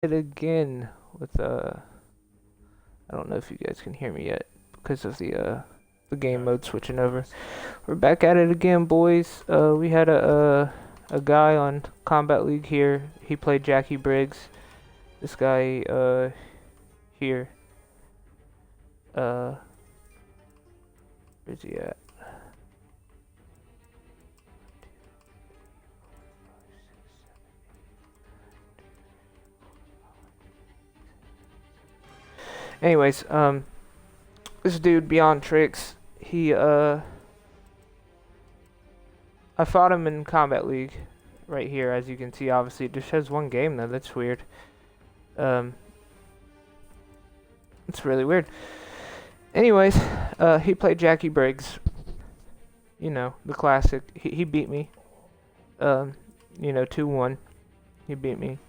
It again with I don't know if you guys can hear me yet because of the game mode switching over. We're back at it again, boys. We had a guy on Combat League here. He played Jaqui Briggs. This guy here. Where's he at? Anyways, this dude beyond Trickz, I fought him in Combat League, right here, as you can see. Obviously, it just has one game though. That's weird. It's really weird. Anyways, he played Jaqui Briggs. You know, the classic. He beat me. 2-1. He beat me.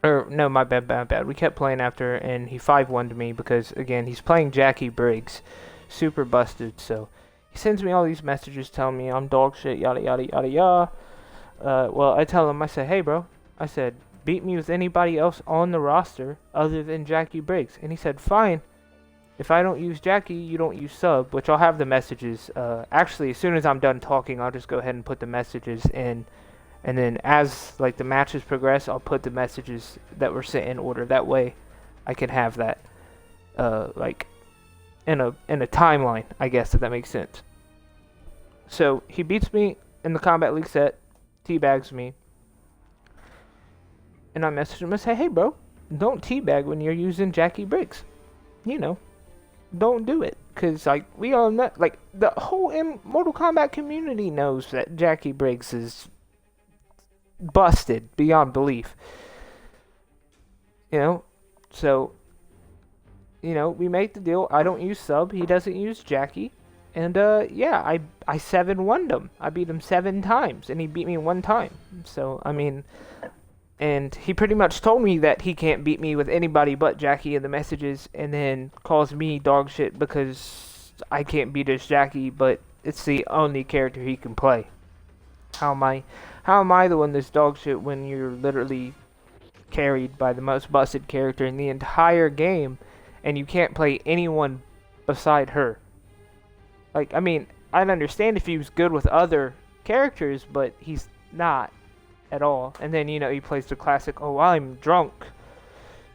Or, no, my bad. We kept playing after, and he 5-1'd me because, again, he's playing Jaqui Briggs. Super busted, so he sends me all these messages telling me I'm dog shit, yada, yada, yada, yada. Well, I tell him, I said, hey, bro. I said, beat me with anybody else on the roster other than Jaqui Briggs. And he said, fine. If I don't use Jaqui, you don't use sub, which I'll have the messages. Actually, as soon as I'm done talking, I'll just go ahead and put the messages in. And then as like the matches progress, I'll put the messages that were sent in order. That way, I can have that like in a timeline, I guess, if that makes sense. So he beats me in the Combat League set, teabags me, and I message him and say, "Hey, bro, don't teabag when you're using Jaqui Briggs. You know, don't do it, cause like we all know, like the whole Mortal Kombat community knows that Jaqui Briggs is busted beyond belief. So we make the deal. I don't use sub. He doesn't use Jaqui. And yeah, I 7-1'd him. I beat him 7 times, and he beat me 1 time. So I mean, and he pretty much told me that he can't beat me with anybody but Jaqui in the messages, and then calls me dog shit because I can't beat his Jaqui, but it's the only character he can play. How am I the one that's dog shit when you're literally carried by the most busted character in the entire game, and you can't play anyone beside her? Like, I mean, I'd understand if he was good with other characters, but he's not at all. And then, he plays the classic, oh, I'm drunk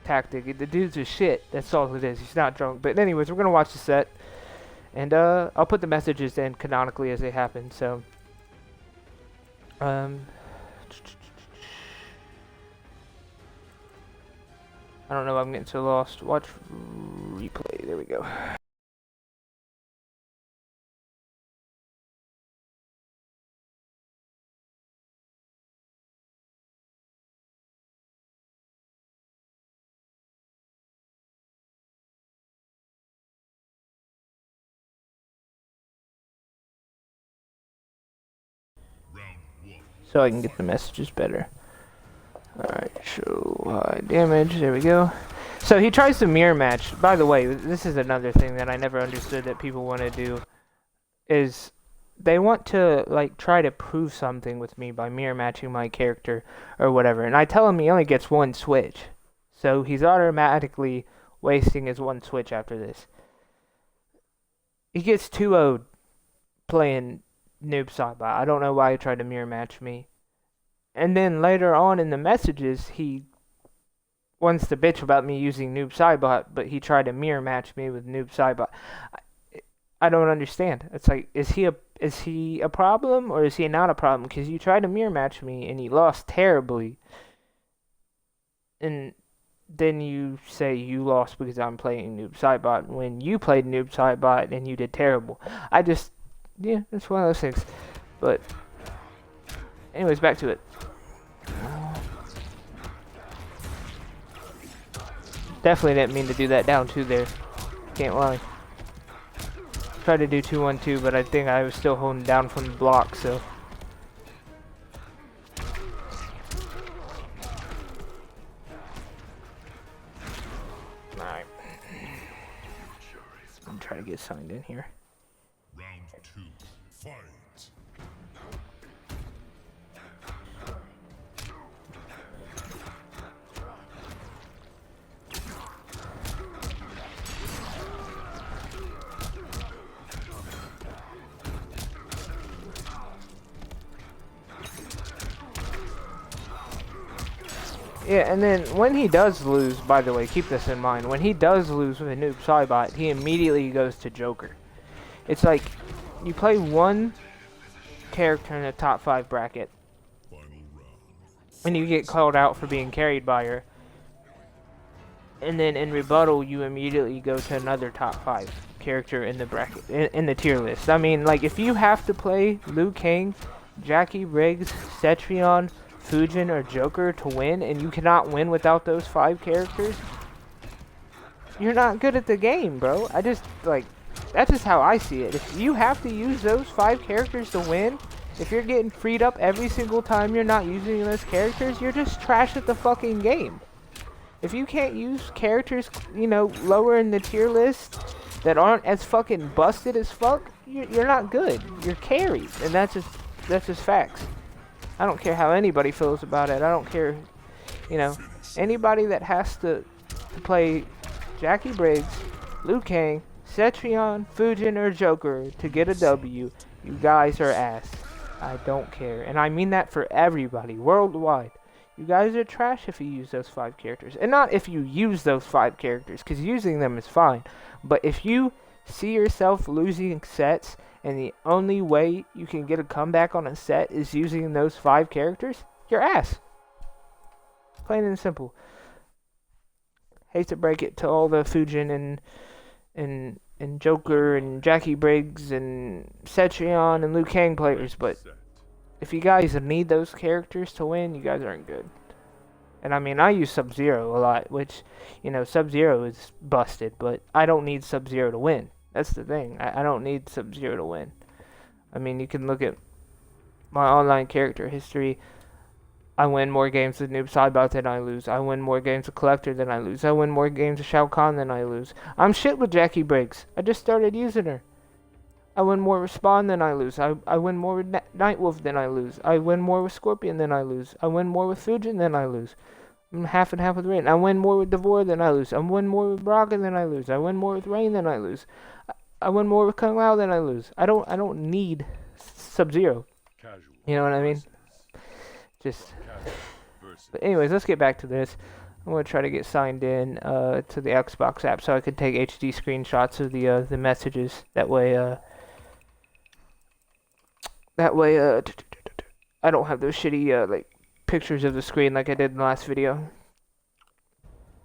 tactic. The dude's a shit. That's all it is. He's not drunk. But anyways, we're going to watch the set. And I'll put the messages in canonically as they happen. So, I don't know why I'm getting so lost. Watch replay. There we go. So I can get the messages better. Alright, show high damage. There we go. So he tries to mirror match. By the way, this is another thing that I never understood that people want to do. Is they want to like try to prove something with me by mirror matching my character or whatever. And I tell him he only gets 1 switch. So he's automatically wasting his 1 switch after this. He gets 2-0'd playing Noob Saibot. I don't know why he tried to mirror match me. And then later on in the messages, he wants to bitch about me using Noob Saibot, but he tried to mirror match me with Noob Saibot. I don't understand. It's like, is he a problem or is he not a problem? Because you tried to mirror match me and you lost terribly, and then you say you lost because I'm playing Noob Saibot when you played Noob Saibot and you did terrible. It's one of those things. But anyways, back to it. Definitely didn't mean to do that down 2 there. Can't lie. Tried to do 2-1-2, but I think I was still holding down from the block, so. Alright. I'm trying to get signed in here. Round 2, fight. Yeah, and then when he does lose, by the way, keep this in mind. When he does lose with a noob Cybot, he immediately goes to Joker. It's like you play one character in the top 5 bracket, and you get called out for being carried by her. And then in rebuttal, you immediately go to another top 5 character in the bracket, in the tier list. I mean, like, if you have to play Liu Kang, Jaqui Briggs, Cetrion, Fujin, or Joker to win, and you cannot win without those 5 characters, you're not good at the game, bro. That's just how I see it. If you have to use those 5 characters to win, if you're getting freed up every single time you're not using those characters, you're just trash at the fucking game. If you can't use characters, you know, lower in the tier list that aren't as fucking busted as fuck, you're not good. You're carried, and that's just facts. I don't care how anybody feels about it. I don't care, you know, anybody that has to play Jaqui Briggs, Liu Kang, Cetrion, Fujin, or Joker to get a W, you guys are ass. I don't care, and I mean that for everybody worldwide. You guys are trash if you use those 5 characters. And not if you use those 5 characters, because using them is fine. But if you see yourself losing sets, and the only way you can get a comeback on a set is using those 5 characters, you're ass. Plain and simple. Hate to break it to all the Fujin and Joker and Jaqui Briggs and Cetrion and Liu Kang players, but if you guys need those characters to win, you guys aren't good. And I mean, I use Sub-Zero a lot, which, you know, Sub-Zero is busted, but I don't need Sub-Zero to win. That's the thing. I don't need Sub-Zero to win. I mean, you can look at my online character history. I win more games with Noob Saibot than I lose. I win more games with Collector than I lose. I win more games with Shao Kahn than I lose. I'm shit with Jaqui Briggs. I just started using her. I win more with Spawn than I lose. I win more with Nightwolf than I lose. I win more with Scorpion than I lose. I win more with Fujin than I lose. I'm half and half with Rain. I win more with Devore than I lose. I win more with Braga than I lose. I win more with Rain than I lose. I win more with Kung Lao than I lose. I don't need Sub-Zero. You know what I mean? But anyways, let's get back to this. I'm gonna try to get signed in to the Xbox app so I could take HD screenshots of the messages. That way I don't have those shitty like pictures of the screen like I did in the last video.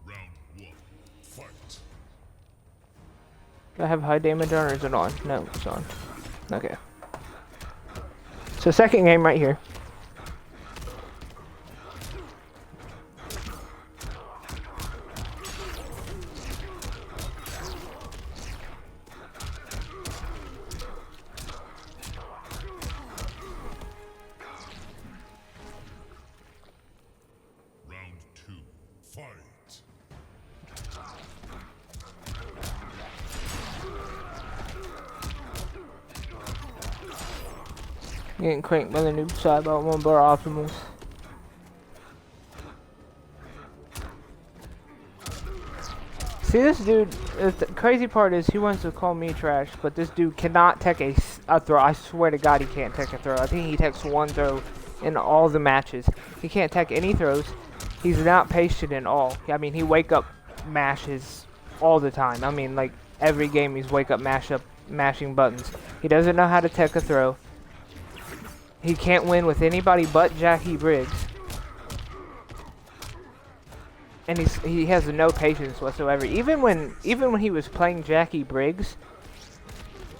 Round 1, fight. Do I have high damage on, or is it on? No, it's on. Okay. So second game right here. Getting cranked by the Noob Saibot, one bar optimals. See, this dude, the crazy part is he wants to call me trash, but this dude cannot tech a throw. I swear to God he can't tech a throw. I think he techs one throw in all the matches. He can't tech any throws. He's not patient at all. I mean, he wake up mashes all the time. I mean, like, every game he's wake up mashing buttons. He doesn't know how to tech a throw. He can't win with anybody but Jaqui Briggs. And he has no patience whatsoever. Even when he was playing Jaqui Briggs,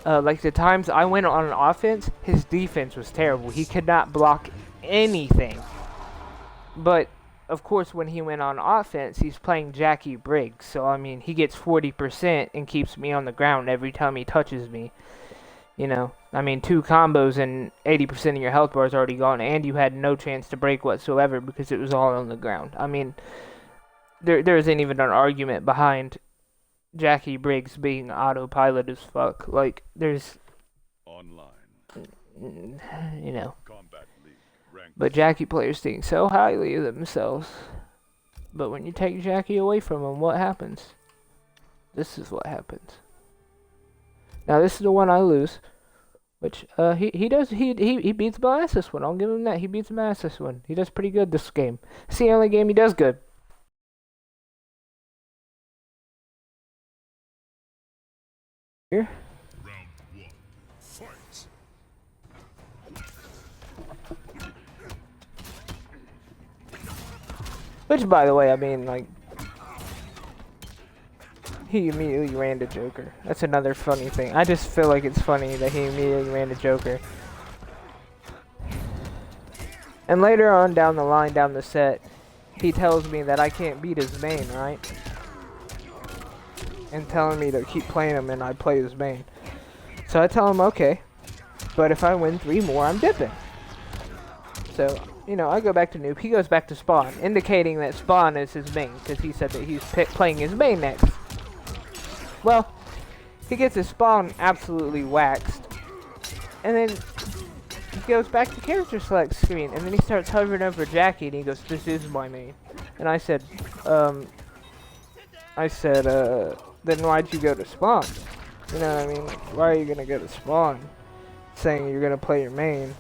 like the times I went on an offense, his defense was terrible. He could not block anything. But of course, when he went on offense, he's playing Jaqui Briggs. So I mean, he gets 40% and keeps me on the ground every time he touches me. You know, I mean, 2 combos and 80% of your health bar is already gone, and you had no chance to break whatsoever because it was all on the ground. I mean, there isn't even an argument behind Jaqui Briggs being autopilot as fuck. Like, there's, you know, but Jaqui players think so highly of themselves. But when you take Jaqui away from them, what happens? This is what happens. Now, this is the one I lose. Which he beats my ass this one. I'll give him that. He beats my ass this one. He does pretty good this game. It's the only game he does good. Here. Round one. Fight. Which, by the way, I mean, like, he immediately ran to Joker. That's another funny thing. I just feel like it's funny that he immediately ran to Joker. And later on down the line, down the set, he tells me that I can't beat his main, right? And telling me to keep playing him and I play his main. So I tell him, okay, but if I win 3 more, I'm dipping. So, you know, I go back to noob. He goes back to spawn, indicating that spawn is his main, because he said that he's playing his main next. Well, he gets his spawn absolutely waxed. And then he goes back to character select screen, and then he starts hovering over Jaqui, and he goes, this is my main. And I said, then why'd you go to spawn? You know what I mean? Like, why are you gonna go to spawn? Saying you're gonna play your main.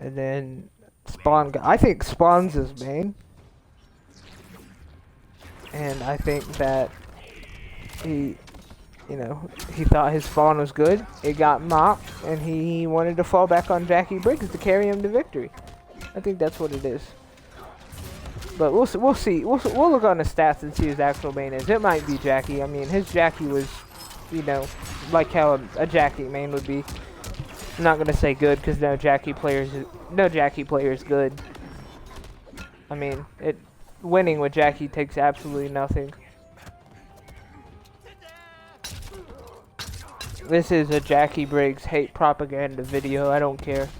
And then spawn, I think spawn's his main. And I think that he, you know, he thought his spawn was good. It got mocked, and he wanted to fall back on Jaqui Briggs to carry him to victory. I think that's what it is. But we'll see. We'll look on the stats and see his actual main is. It might be Jaqui. I mean, his Jaqui was, you know, like how a Jaqui main would be. I'm not gonna say good because no Jaqui player is good. I mean, winning with Jaqui takes absolutely nothing. This is a Jaqui Briggs hate propaganda video. I don't care.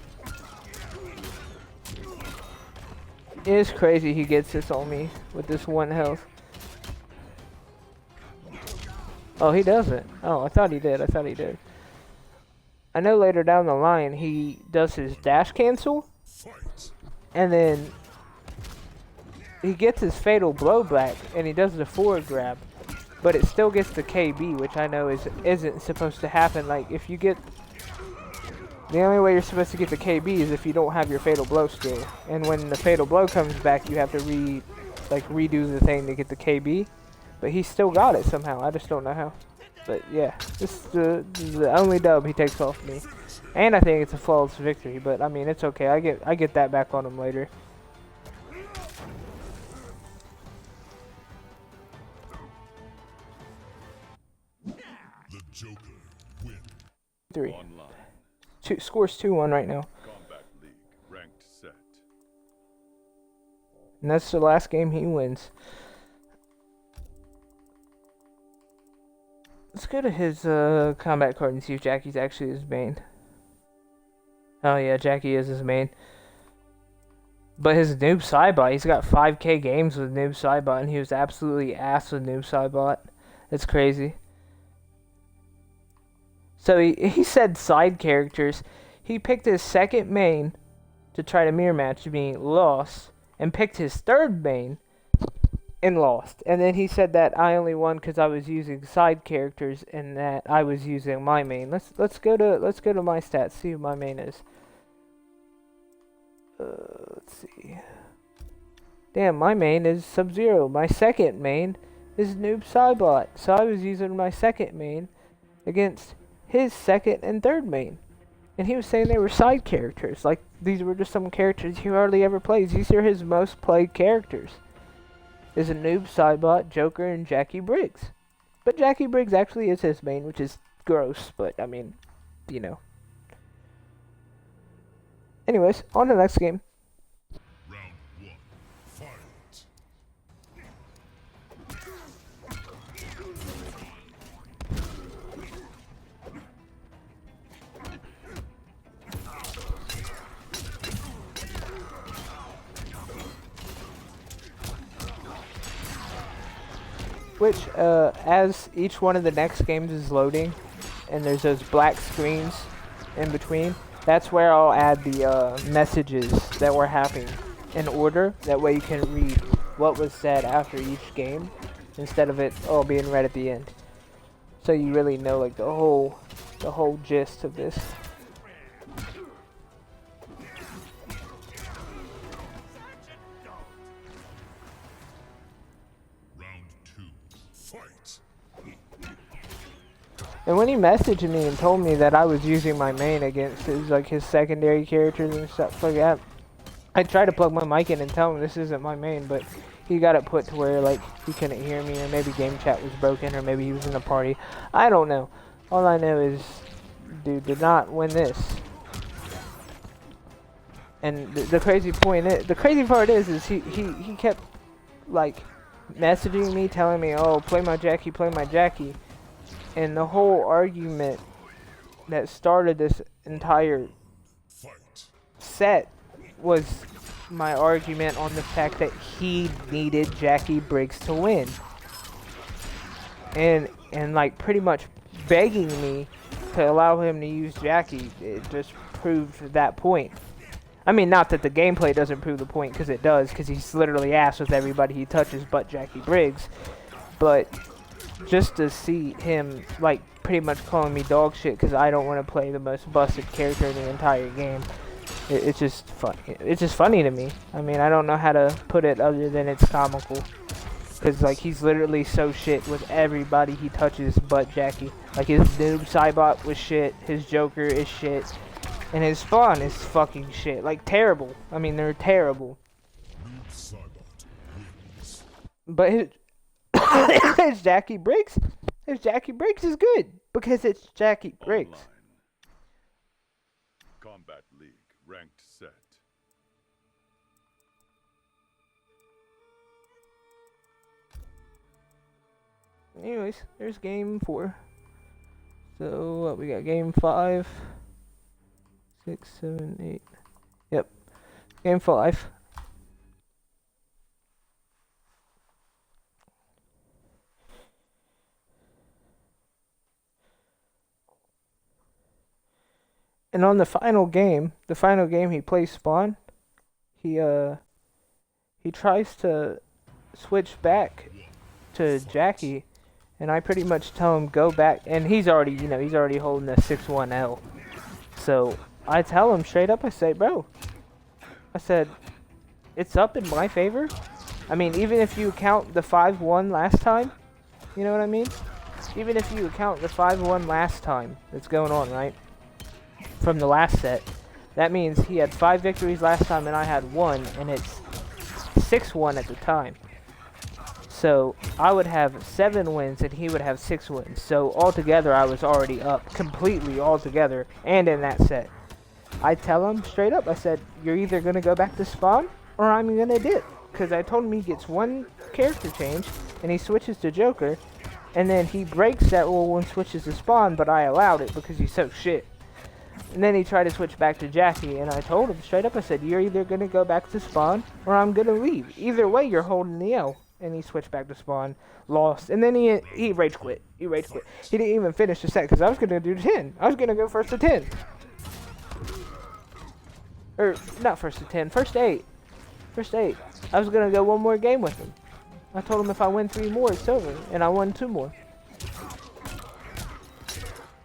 It is crazy he gets this on me with this 1 health. Oh, he doesn't. Oh, I thought he did. I know later down the line he does his dash cancel. And then he gets his fatal blow back and he does the forward grab. But it still gets the KB, which I know isn't supposed to happen. Like, if you get... The only way you're supposed to get the KB is if you don't have your fatal blow skill. And when the fatal blow comes back, you have to redo the thing to get the KB. But he still got it somehow. I just don't know how. But yeah, this is the only dub he takes off me. And I think it's a flawless victory. But I mean, it's okay. I get that back on him later. The Joker win. 3. Scores 2-1 right now. Combat League ranked set. And that's the last game he wins. Let's go to his combat card and see if Jacky's actually his main. Oh yeah, Jaqui is his main. But his Noob Saibot, he's got 5k games with Noob Saibot, and he was absolutely ass with Noob Saibot. That's crazy. So he said side characters. He picked his second main to try to mirror match me, lost, and picked his third main and lost. And then he said that I only won because I was using side characters and that I was using my main. Let's go to my stats, see who my main is. Let's see. Damn, my main is Sub-Zero. My second main is Noob Saibot. So I was using my second main against his second and third main. And he was saying they were side characters. Like, these were just some characters he hardly ever plays. These are his most played characters. Is a Noob Saibot, Joker, and Jaqui Briggs. But Jaqui Briggs actually is his main, which is gross. But, I mean, you know. Anyways, on to the next game. Round 1. Fight. Which, as each one of the next games is loading, and there's those black screens in between, that's where I'll add the messages that were happening in order. That way you can read what was said after each game, instead of it all being read at the end. So you really know, like, the whole gist of this. Fight. And when he messaged me and told me that I was using my main against his secondary characters and stuff like that, I tried to plug my mic in and tell him this isn't my main, but he got it put to where like he couldn't hear me, or maybe game chat was broken, or maybe he was in a party. I don't know. All I know is, dude did not win this. And the crazy part is he kept like messaging me, telling me, "Oh, play my Jaqui, play my Jaqui." And the whole argument that started this entire set was my argument on the fact that he needed Jaqui Briggs to win. And like pretty much begging me to allow him to use Jaqui, it just proved that point. I mean, not that the gameplay doesn't prove the point, because it does, because he's literally ass with everybody he touches but Jaqui Briggs. But just to see him, like, pretty much calling me dog shit because I don't want to play the most busted character in the entire game, it's just funny. It's just funny to me. I mean, I don't know how to put it other than it's comical. Because, like, he's literally so shit with everybody he touches but Jaqui. Like, his noob Cybot was shit, his Joker is shit, and his Spawn is fucking shit. Like, terrible. I mean, they're terrible. But his Jaqui Briggs is good because it's Jaqui Briggs. Online. Combat League ranked set. Anyways, there's game 4. So what we got? Game 5, 6, 7, 8. Yep, game 5. And on the final game he plays Spawn. He tries to switch back to Jaqui, and I pretty much tell him go back, and he's already holding the 6-1L. So I tell him straight up, I say, bro, I said, it's up in my favor. I mean, even if you count the 5-1 last time, you know what I mean? Even if you count the 5-1 last time that's going on, right? From the last set, that means he had 5 victories last time and I had 1, and it's 6-1 at the time. So I would have 7 wins and he would have 6 wins. So altogether I was already up completely altogether, and in that set. I tell him straight up, I said, you're either going to go back to Spawn or I'm going to dip. Because I told him he gets 1 character change and he switches to Joker, and then he breaks that rule and switches to Spawn, but I allowed it because he's so shit. And then he tried to switch back to Jaqui, and I told him straight up, I said, you're either going to go back to Spawn or I'm going to leave. Either way, you're holding the L. And he switched back to Spawn, lost, and then he rage quit. He didn't even finish the set, because I was going to do 10. I was going to go first to 10. Or, not first to 10, first to 8. First to 8. I was going to go 1 more game with him. I told him if I win 3 more, it's over, and I won 2 more.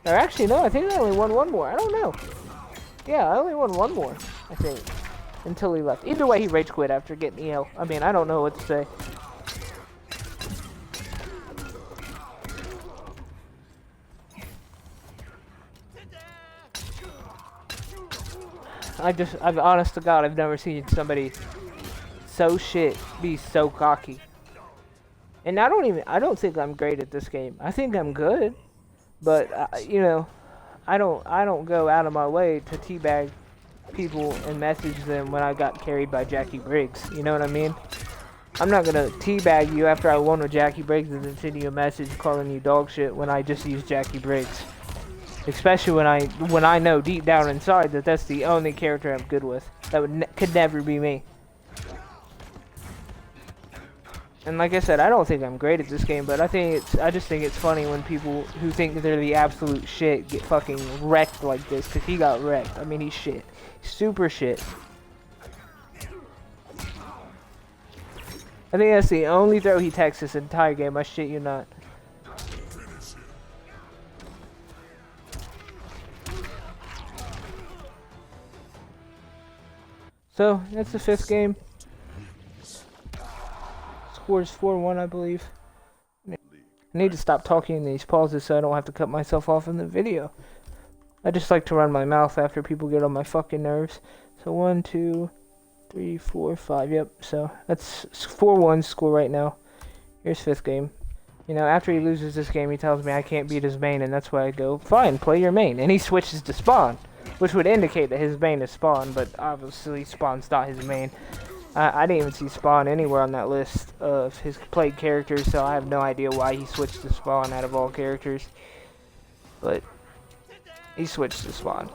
Or actually, no, I think I only won 1 more. I don't know. Yeah, I only won 1 more, I think, until he left. Either way, he rage quit after getting EL. I mean, I don't know what to say. I've honest to God, I've never seen somebody so shit be so cocky. And I don't think I'm great at this game. I think I'm good. But, you know, I don't go out of my way to teabag people and message them when I got carried by Jaqui Briggs. You know what I mean? I'm not going to teabag you after I won with Jaqui Briggs and then send you a message calling you dog shit when I just used Jaqui Briggs. Especially when I know deep down inside that that's the only character I'm good with. That could never be me. And like I said, I don't think I'm great at this game, but I just think it's funny when people who think they're the absolute shit get fucking wrecked like this, because he got wrecked. I mean, he's shit. Super shit. I think that's the only throw he takes this entire game. I shit you not. So, that's the 5th game. Scores 4-1, I believe. League I need to stop talking in these pauses so I don't have to cut myself off in the video. I just like to run my mouth after people get on my fucking nerves. So 1, 2, 3, 4, 5. Yep. So that's 4-1 score right now. Here's 5th game. You know, after he loses this game, he tells me I can't beat his main, and that's why I go, fine, play your main. And he switches to Spawn, which would indicate that his main is Spawn, but obviously Spawn's not his main. I didn't even see Spawn anywhere on that list of his played characters, so I have no idea why he switched to Spawn out of all characters. But he switched to Spawn.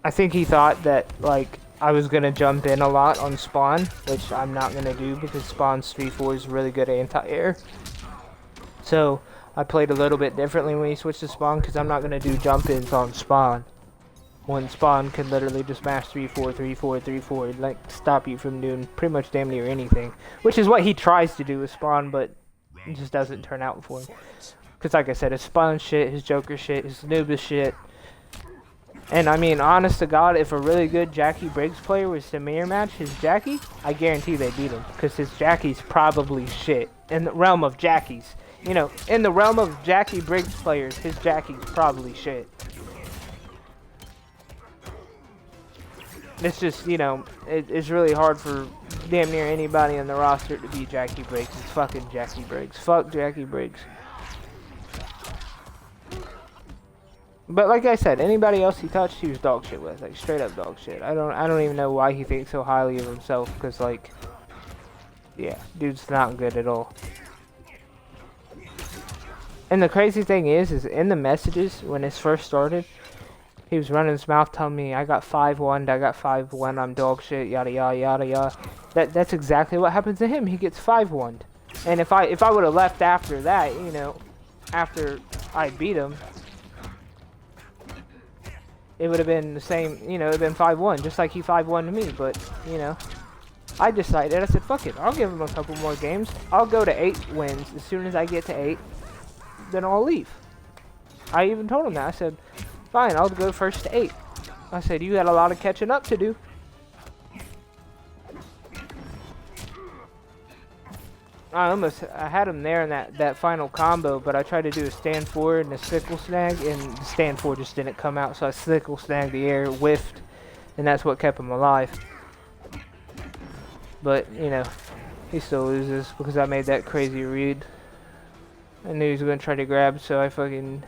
I think he thought that, like, I was going to jump in a lot on Spawn, which I'm not going to do because Spawn's 3-4 is really good anti-air. So I played a little bit differently when he switched to Spawn because I'm not going to do jump-ins on Spawn. When Spawn can literally just mash 3-4, 3-4, 3-4, like stop you from doing pretty much damn near anything. Which is what he tries to do with Spawn, but it just doesn't turn out for him. Because like I said, his Spawn shit, his Joker shit, his Noob shit. And I mean, honest to God, if a really good Jaqui Briggs player was to mirror match his Jaqui, I guarantee they beat him. Because his Jackie's probably shit. In the realm of Jackies. You know, in the realm of Jaqui Briggs players, his Jackie's probably shit. It's just, you know, it's really hard for damn near anybody on the roster to beat Jaqui Briggs. It's fucking Jaqui Briggs. Fuck Jaqui Briggs. But like I said, anybody else he touched, he was dog shit with. Like, straight up dog shit. I don't even know why he thinks so highly of himself. Because, like, yeah, dude's not good at all. And the crazy thing is in the messages, when this first started, he was running his mouth telling me, I got 5-1, I got 5-1, I'm dog shit, yada yada yada yada. That's exactly what happens to him. He gets 5-1'd. And if I would have left after that, you know, after I beat him, it would have been the same, you know, it would have been 5-1, just like he 5-1'd me. But, you know, I decided, I said, fuck it, I'll give him a couple more games. I'll go to 8 wins. As soon as I get to 8, then I'll leave. I even told him that. I said, fine, I'll go first to 8. I said, you got a lot of catching up to do. I had him there in that final combo, but I tried to do a stand forward and a sickle snag, and the stand forward just didn't come out, so I sickle snagged the air, whiffed, and that's what kept him alive. But, you know, he still loses because I made that crazy read. I knew he was going to try to grab, so I fucking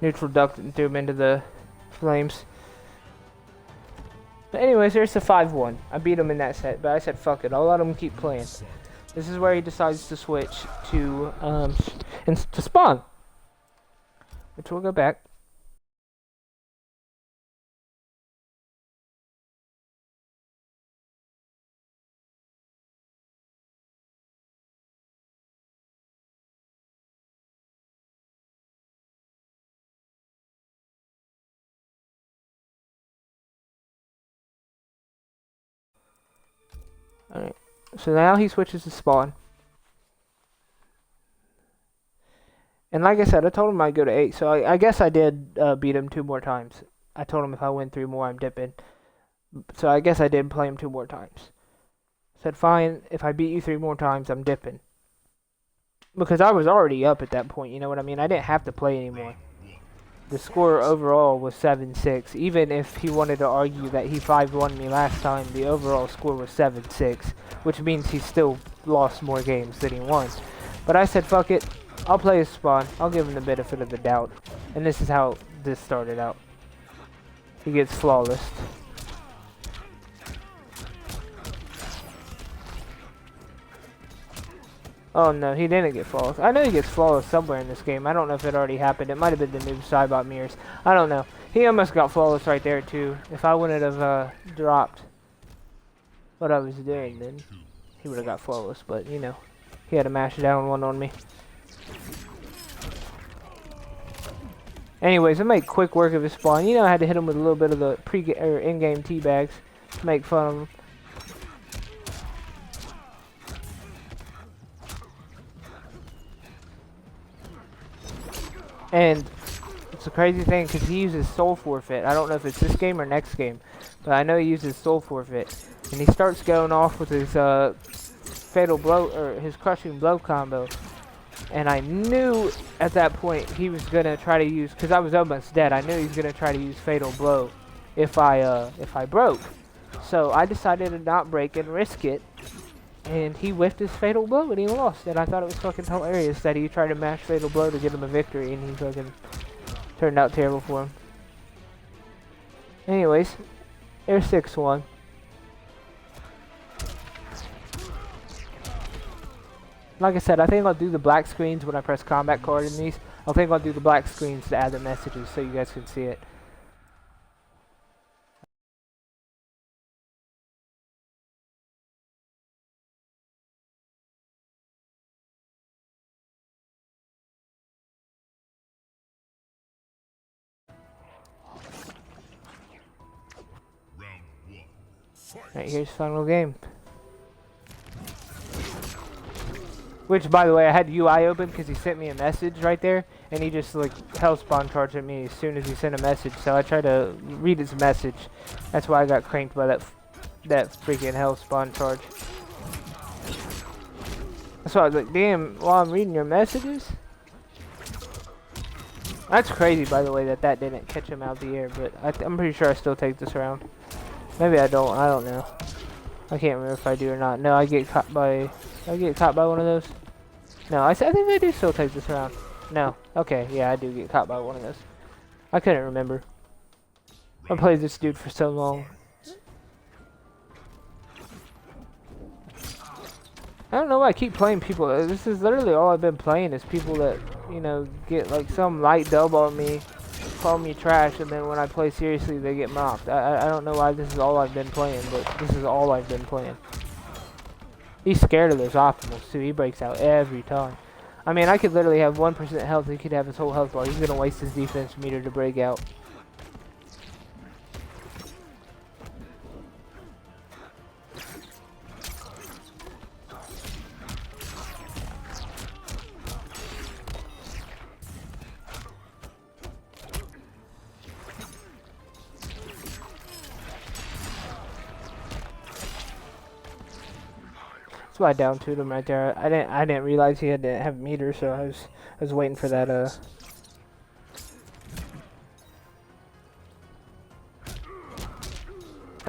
neutral ducked and threw him into the flames. But anyways, there's the 5-1. I beat him in that set, but I said fuck it, I'll let him keep playing. This is where he decides to switch to Spawn, which we'll go back. Alright, so now he switches to Spawn. And like I said, I told him I'd go to 8, so I guess I did beat him 2 more times. I told him if I win 3 more, I'm dipping. So I guess I did play him 2 more times. Said, fine, if I beat you 3 more times, I'm dipping. Because I was already up at that point, you know what I mean? I didn't have to play anymore. The score overall was 7-6. Even if he wanted to argue that he 5-1 me last time, the overall score was 7-6. Which means he still lost more games than he won. But I said, fuck it. I'll play his Spawn. I'll give him the benefit of the doubt. And this is how this started out. He gets flawless. Oh no, he didn't get flawless. I know he gets flawless somewhere in this game. I don't know if it already happened. It might have been the new Cybot mirrors. I don't know. He almost got flawless right there too. If I wouldn't have dropped what I was doing, then he would have got flawless. But you know, he had to mash down one on me. Anyways, I made quick work of his Spawn. You know, I had to hit him with a little bit of the in-game teabags to make fun of him. And it's a crazy thing because he uses Soul Forfeit. I don't know if it's this game or next game, but I know he uses Soul Forfeit. And he starts going off with his fatal blow, or his crushing blow combo. And I knew at that point he was gonna try to use, because I was almost dead, I knew he was gonna try to use fatal blow if I broke. So I decided to not break and risk it. And he whiffed his fatal blow and he lost. And I thought it was fucking hilarious that he tried to mash fatal blow to get him a victory, and he fucking turned out terrible for him. Anyways, there's 6-1. Like I said, I think I'll do the black screens when I press combat card in these. I think I'll do the black screens to add the messages so you guys can see it. Alright, here's final game. Which, by the way, I had UI open because he sent me a message right there, and he just like hellspawn charged at me as soon as he sent a message. So I tried to read his message. That's why I got cranked by that freaking hellspawn charge. That's why I was like, damn, while I'm reading your messages. That's crazy, by the way, that didn't catch him out of the air. But I'm pretty sure I still take this round. Maybe I don't. I don't know. I can't remember if I do or not. No, I get caught by one of those. No, I think I do still take this round. No. Okay, yeah, I do get caught by one of those. I couldn't remember. I played this dude for so long. I don't know why I keep playing people. This is literally all I've been playing is people that, you know, get like some light dub on me, call me trash, and then when I play seriously they get mocked. I don't know why this is all I've been playing, but this is all I've been playing. He's scared of those optimals too. He breaks out every time. I mean, I could literally have 1% health. He could have his whole health bar. He's gonna waste his defense meter to break out. That's why I down 2'd him right there. I didn't realize he had to have meter, so I was waiting for that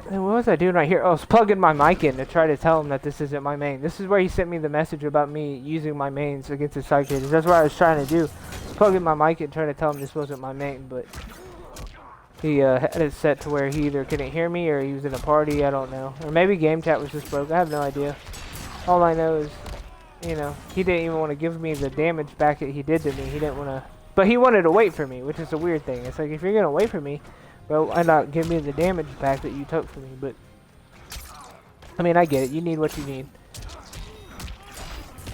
And what was I doing right here? Oh, I was plugging my mic in to try to tell him that this isn't my main. This is where he sent me the message about me using my mains against his side characters. That's what I was trying to do. Plugging my mic in, trying to tell him this wasn't my main, but he had it set to where he either couldn't hear me or he was in a party. I don't know, or maybe game chat was just broke. I have no idea. All I know is, you know, he didn't even want to give me the damage back that he did to me. He didn't want to, but he wanted to wait for me, which is a weird thing. It's like, if you're gonna wait for me, well, why not give me the damage back that you took from me? But I mean, I get it. You need what you need.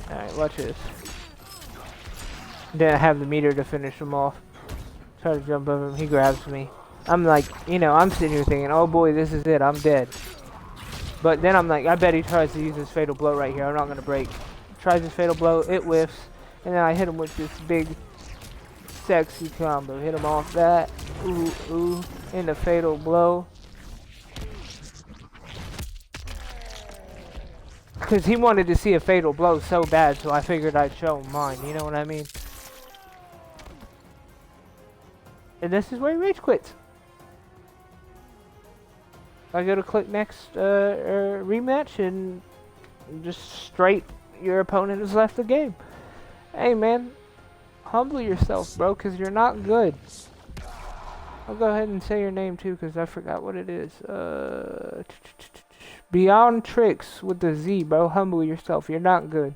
All right, watch this. Didn't have the meter to finish him off. Try to jump over him. He grabs me. I'm like, you know, I'm sitting here thinking, oh boy, this is it. I'm dead. But then I'm like, I bet he tries to use his fatal blow right here. I'm not going to break. Tries his fatal blow. It whiffs. And then I hit him with this big, sexy combo. Hit him off that. Ooh, ooh. Into fatal blow. Because he wanted to see a fatal blow so bad, so I figured I'd show him mine. You know what I mean? And this is where he rage quits. I go to click next rematch, and just straight your opponent has left the game. Hey man, humble yourself, bro, because you're not good. I'll go ahead and say your name too, because I forgot what it is. Beyond Trickz with the Z, bro. Humble yourself. You're not good.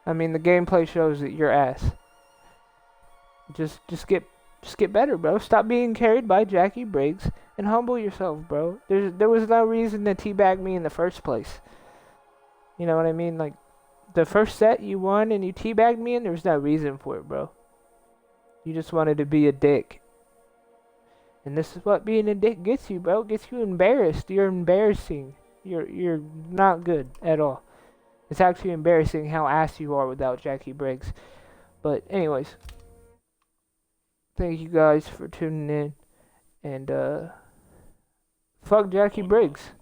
I mean, the gameplay shows that you're ass. Just get better, bro. Stop being carried by Jaqui Briggs and humble yourself, bro. There was no reason to teabag me in the first place. You know what I mean? Like, the first set you won and you teabagged me in, there was no reason for it, bro. You just wanted to be a dick. And this is what being a dick gets you, bro. It gets you embarrassed. You're embarrassing. You're not good at all. It's actually embarrassing how ass you are without Jaqui Briggs. But anyways, thank you guys for tuning in. And fuck Jaqui Briggs.